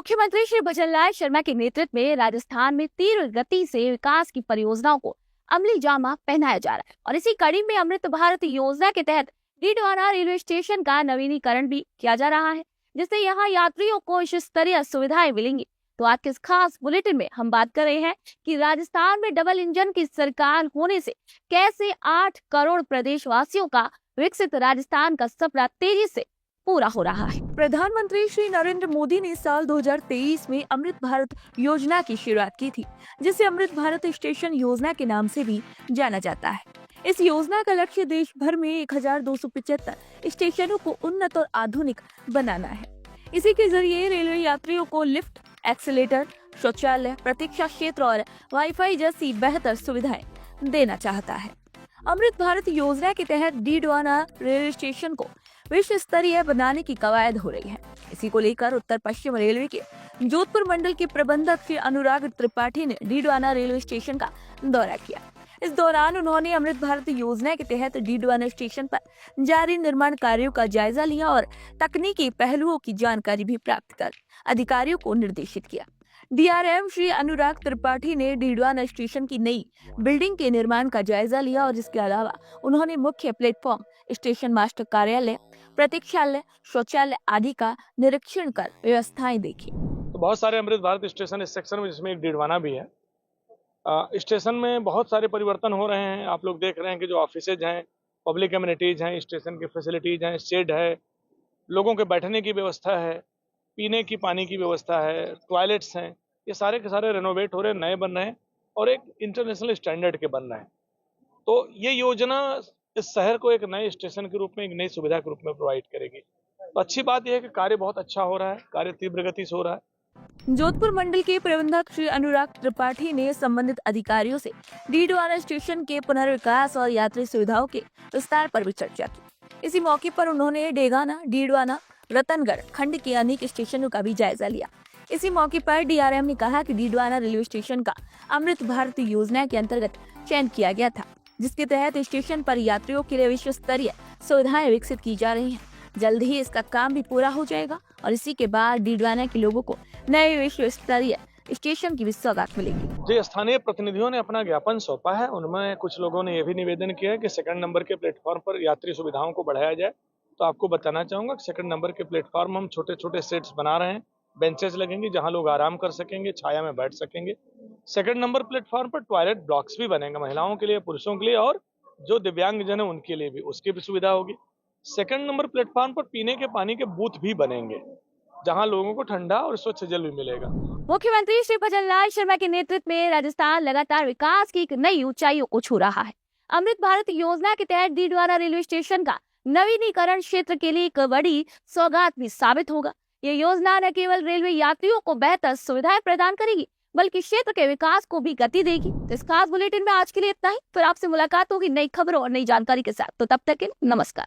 मुख्यमंत्री श्री भजनलाल शर्मा के नेतृत्व में राजस्थान में तीव्र गति से विकास की परियोजनाओं को अमली जामा पहनाया जा रहा है और इसी कड़ी में अमृत भारत योजना के तहत डीडवाना रेलवे स्टेशन का नवीनीकरण भी किया जा रहा है, जिससे यहाँ यात्रियों को उच्च स्तरीय सुविधाएं मिलेंगी। तो आज के इस खास बुलेटिन में हम बात कर रहे हैं कि राजस्थान में डबल इंजन की सरकार होने से कैसे 8 करोड़ प्रदेशवासियों का विकसित राजस्थान का सपना तेजी से पूरा हो रहा है। प्रधानमंत्री श्री नरेंद्र मोदी ने साल 2023 में अमृत भारत योजना की शुरुआत की थी, जिसे अमृत भारत स्टेशन योजना के नाम से भी जाना जाता है। इस योजना का लक्ष्य देश भर में 1275 स्टेशनों को उन्नत और आधुनिक बनाना है। इसी के जरिए रेलवे यात्रियों को लिफ्ट, एक्सीलेटर, शौचालय, प्रतीक्षा क्षेत्र और वाईफाई जैसी बेहतर सुविधाएं देना चाहता है। अमृत भारत योजना के तहत डीडवाना रेलवे स्टेशन को विश्व स्तरीय बनाने की कवायद हो रही है। इसी को लेकर उत्तर पश्चिम रेलवे के जोधपुर मंडल के प्रबंधक श्री अनुराग त्रिपाठी ने डीडवाना रेलवे स्टेशन का दौरा किया। इस दौरान उन्होंने अमृत भारत योजना के तहत डीडवाना स्टेशन पर जारी निर्माण कार्यों का जायजा लिया और तकनीकी पहलुओं की जानकारी भी प्राप्त कर अधिकारियों को निर्देशित किया। डीआरएम श्री अनुराग त्रिपाठी ने डीडवाना स्टेशन की नई बिल्डिंग के निर्माण का जायजा लिया और इसके अलावा उन्होंने मुख्य प्लेटफॉर्म, स्टेशन मास्टर कार्यालय, प्रतीक्षालय, शौचालय आदि का निरीक्षण कर व्यवस्थाएं देखी। तो बहुत सारे अमृत भारत स्टेशन इस सेक्शन में, जिसमें एक डीडवाना भी है। स्टेशन में बहुत सारे परिवर्तन हो रहे हैं। आप लोग देख रहे हैं कि जो ऑफिसेज हैं, पब्लिक एमिनिटीज हैं, स्टेशन की फैसिलिटीज हैं, शेड है, लोगों के बैठने की व्यवस्था है, पीने की पानी की व्यवस्था है, टॉयलेट्स हैं, ये सारे के सारे रेनोवेट हो रहे हैं, नए बन रहे हैं और एक इंटरनेशनल स्टैंडर्ड के बन रहे हैं। तो ये योजना इस शहर को एक नए स्टेशन के रूप में, एक नई सुविधा के रूप में प्रोवाइड करेगी। तो अच्छी बात यह है कि कार्य बहुत अच्छा हो रहा है, कार्य तीव्र गति से हो रहा है। जोधपुर मंडल के प्रबंधक श्री अनुराग त्रिपाठी ने संबंधित अधिकारियों से डीडवाना स्टेशन के पुनर्विकास और यात्री सुविधाओं के विस्तार पर भी चर्चा की। इसी मौके पर उन्होंने डेगाना, डीडवाना, रतनगढ़ खंड के अनेक स्टेशनों का भी जायजा लिया। इसी मौके पर डीआरएम ने कहा कि डीडवाना रेलवे स्टेशन का अमृत भारत योजना के अंतर्गत चयन किया गया था, जिसके तहत स्टेशन पर यात्रियों के लिए विश्व स्तरीय सुविधाएं विकसित की जा रही हैं। जल्द ही इसका काम भी पूरा हो जाएगा और इसी के बाद डीडवाना के लोगों को नए विश्व स्तरीय स्टेशन की भी सौगात मिलेगी। जो स्थानीय प्रतिनिधियों ने अपना ज्ञापन सौंपा है, उनमें कुछ लोगों ने यह भी निवेदन किया है कि सेकंड नंबर के प्लेटफॉर्म पर यात्री सुविधाओं को बढ़ाया जाए। तो आपको बताना चाहूंगा कि सेकंड नंबर के प्लेटफॉर्म हम छोटे छोटे सेट्स बना रहे हैं। बेंचेस लगेंगे जहां लोग आराम कर सकेंगे, छाया में बैठ सकेंगे। सेकंड नंबर प्लेटफॉर्म पर टॉयलेट ब्लॉक्स भी बनेंगे, महिलाओं के लिए, पुरुषों के लिए और जो दिव्यांग जन है उनके लिए भी, उसकी भी सुविधा होगी। सेकंड नंबर प्लेटफॉर्म पर पीने के पानी के बूथ भी बनेंगे, जहां लोगों को ठंडा और स्वच्छ जल भी मिलेगा। मुख्यमंत्री श्री भजनलाल शर्मा के नेतृत्व में राजस्थान लगातार विकास की एक नई ऊंचाइयों को छू रहा है। अमृत भारत योजना के तहत डीडवाना रेलवे स्टेशन का नवीनीकरण क्षेत्र के लिए एक बड़ी सौगात भी साबित होगा। ये योजना न केवल रेलवे यात्रियों को बेहतर सुविधाएं प्रदान करेगी, बल्कि क्षेत्र के विकास को भी गति देगी। तो इस खास बुलेटिन में आज के लिए इतना ही। फिर आपसे मुलाकात होगी नई खबरों और नई जानकारी के साथ। तो तब तक के लिए नमस्कार।